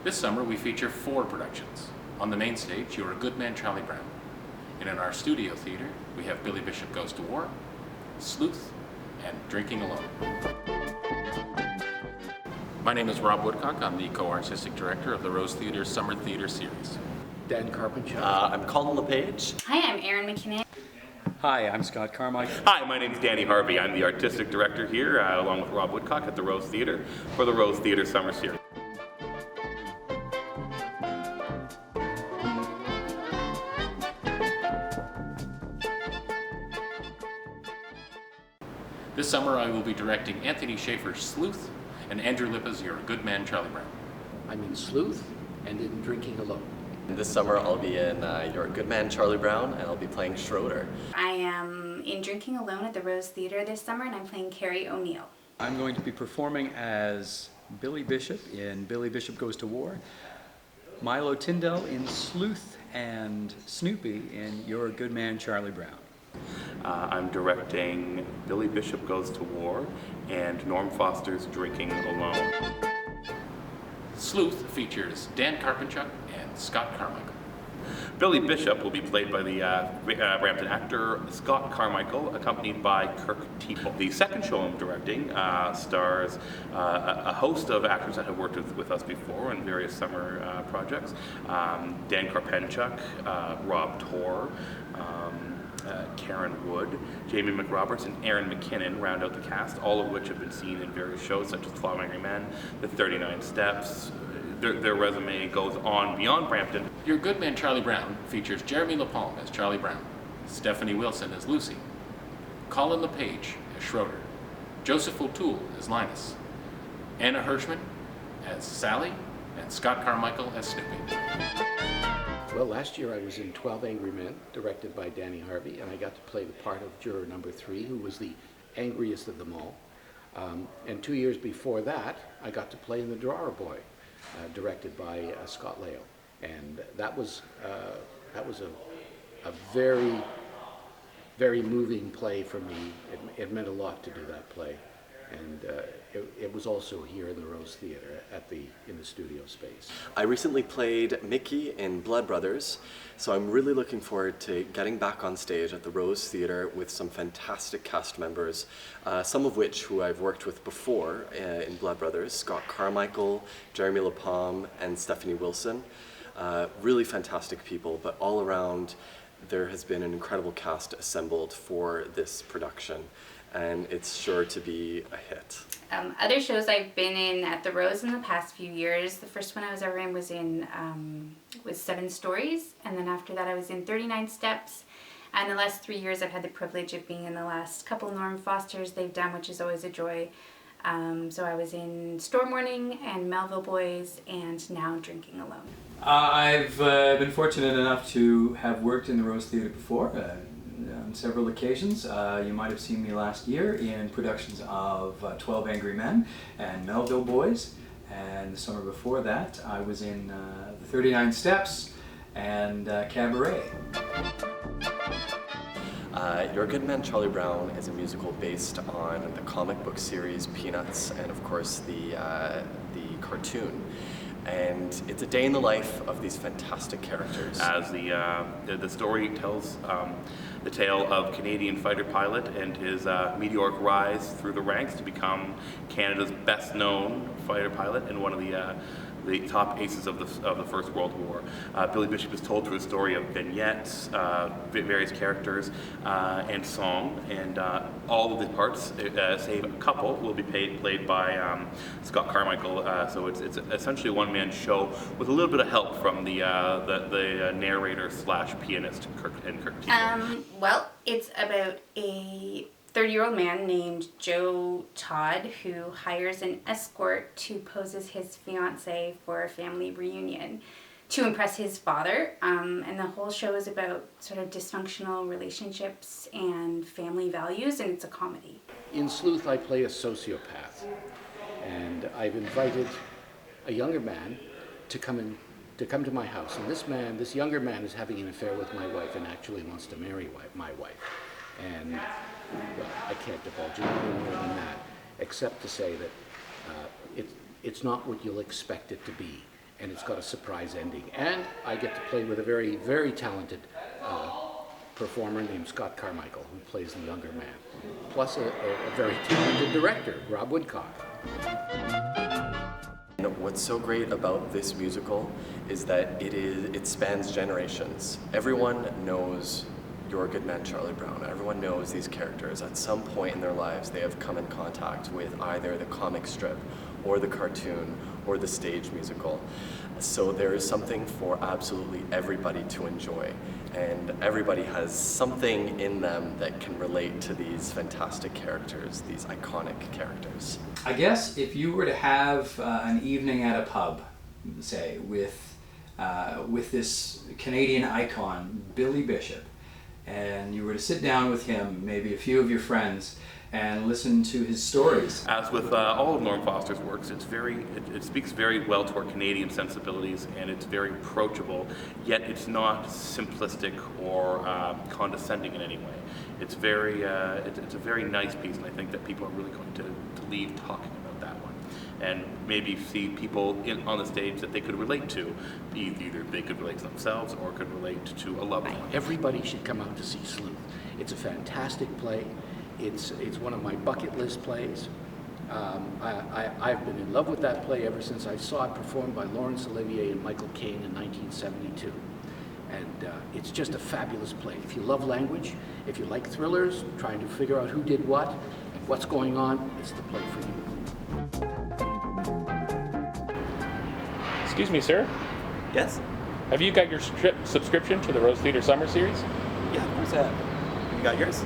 This summer we feature 4 productions. On the main stage, You're a Good Man, Charlie Brown. And in our studio theater, we have Billy Bishop Goes to War, Sleuth, and Drinking Alone. My name is Rob Woodcock. I'm the co-artistic director of the Rose Theater's Summer Theater Series. Dan Carpenter. I'm Colin LePage. Hi, I'm Erin McKinnon. Hi, I'm Scott Carmichael. Hi, my name is Danny Harvey. I'm the artistic director here, along with Rob Woodcock at the Rose Theater for the Rose Theater Summer Series. This summer I will be directing Anthony Schaefer's Sleuth and Andrew Lippa's You're a Good Man, Charlie Brown. I'm in Sleuth and in Drinking Alone. This summer I'll be in You're a Good Man, Charlie Brown, and I'll be playing Schroeder. I am in Drinking Alone at the Rose Theater this summer, and I'm playing Carrie O'Neill. I'm going to be performing as Billy Bishop in Billy Bishop Goes to War, Milo Tyndall in Sleuth, and Snoopy in You're a Good Man, Charlie Brown. I'm directing Billy Bishop Goes to War and Norm Foster's Drinking Alone. Sleuth features Dan Carpenter and Scott Carmichael. Billy Bishop will be played by the Brampton actor Scott Carmichael, accompanied by Kirk Teeple. The second show I'm directing stars a host of actors that have worked with us before in various summer projects. Dan Karpenchuk, Rob Torr, Karen Wood, Jamie McRoberts, and Erin McKinnon round out the cast, all of which have been seen in various shows such as 12 Angry Men, The 39 Steps. Their resume goes on beyond Brampton. Your Good Man, Charlie Brown features Jeremy LaPalme as Charlie Brown, Stephanie Wilson as Lucy, Colin LePage as Schroeder, Joseph O'Toole as Linus, Anna Hirschman as Sally, and Scott Carmichael as Snoopy. Well, last year I was in 12 Angry Men, directed by Danny Harvey, and I got to play the part of juror number 3, who was the angriest of them all. And 2 years before that, I got to play in The Drawer Boy, directed by Scott Leo. And that was a very, very moving play for me. It meant a lot to do that play. And it was also here in the Rose Theater in the studio space. I recently played Mickey in Blood Brothers, so I'm really looking forward to getting back on stage at the Rose Theater with some fantastic cast members, some of which who I've worked with before in Blood Brothers, Scott Carmichael, Jeremy LaPalme, and Stephanie Wilson. Really fantastic people, but all around there has been an incredible cast assembled for this production, and it's sure to be a hit. Other shows I've been in at the Rose in the past few years, the first one I was ever in was was 7 Stories, and then after that I was in 39 Steps, and the last 3 years I've had the privilege of being in the last couple Norm Fosters they've done, which is always a joy. So I was in Storm Warning and Melville Boys, and now Drinking Alone. I've been fortunate enough to have worked in the Rose Theater before on several occasions. You might have seen me last year in productions of 12 Angry Men and Melville Boys, and the summer before that I was in the 39 Steps and Cabaret. You're a Good Man, Charlie Brown is a musical based on the comic book series Peanuts and of course the cartoon. And it's a day in the life of these fantastic characters. As the story tells the tale of Canadian fighter pilot and his meteoric rise through the ranks to become Canada's best known fighter pilot and one of the top aces of the First World War. Billy Bishop is told through a story of vignettes, various characters, and song, and all of the parts, save a couple, will be played by Scott Carmichael. So it's essentially a one-man show with a little bit of help from the narrator / pianist Kirk Teeple. Well, it's about a 30-year-old man named Joe Todd who hires an escort to pose as his fiancée for a family reunion to impress his father. And the whole show is about sort of dysfunctional relationships and family values, and it's a comedy. In Sleuth, I play a sociopath, and I've invited a younger man to come to my house. And this younger man is having an affair with my wife and actually wants to marry my wife. And well, I can't divulge any more than that, except to say that It's not what you'll expect it to be, and it's got a surprise ending. And I get to play with a very, very talented performer named Scott Carmichael, who plays the younger man, plus a very talented director, Rob Woodcock. And what's so great about this musical is that it spans generations. Everyone knows Your Good Man, Charlie Brown. Everyone knows these characters. At some point in their lives, they have come in contact with either the comic strip or the cartoon or the stage musical. So there is something for absolutely everybody to enjoy. And everybody has something in them that can relate to these fantastic characters, these iconic characters. I guess if you were to have an evening at a pub, say, with this Canadian icon, Billy Bishop, and you were to sit down with him, maybe a few of your friends, and listen to his stories. As with all of Norm Foster's works, it speaks very well to our Canadian sensibilities, and it's very approachable, yet it's not simplistic or condescending in any way. It's a very nice piece, and I think that people are really going to leave talking about that one. And maybe see people on the stage that they could relate to. Either they could relate to themselves or could relate to a loved one. Everybody should come out to see Sleuth. It's a fantastic play. It's one of my bucket list plays. I've been in love with that play ever since I saw it performed by Laurence Olivier and Michael Caine in 1972. And it's just a fabulous play. If you love language, if you like thrillers, trying to figure out who did what and what's going on, it's the play for you. Excuse me, sir. Yes? Have you got your subscription to the Rose Theatre Summer Series? Yeah, of course I have. You got yours?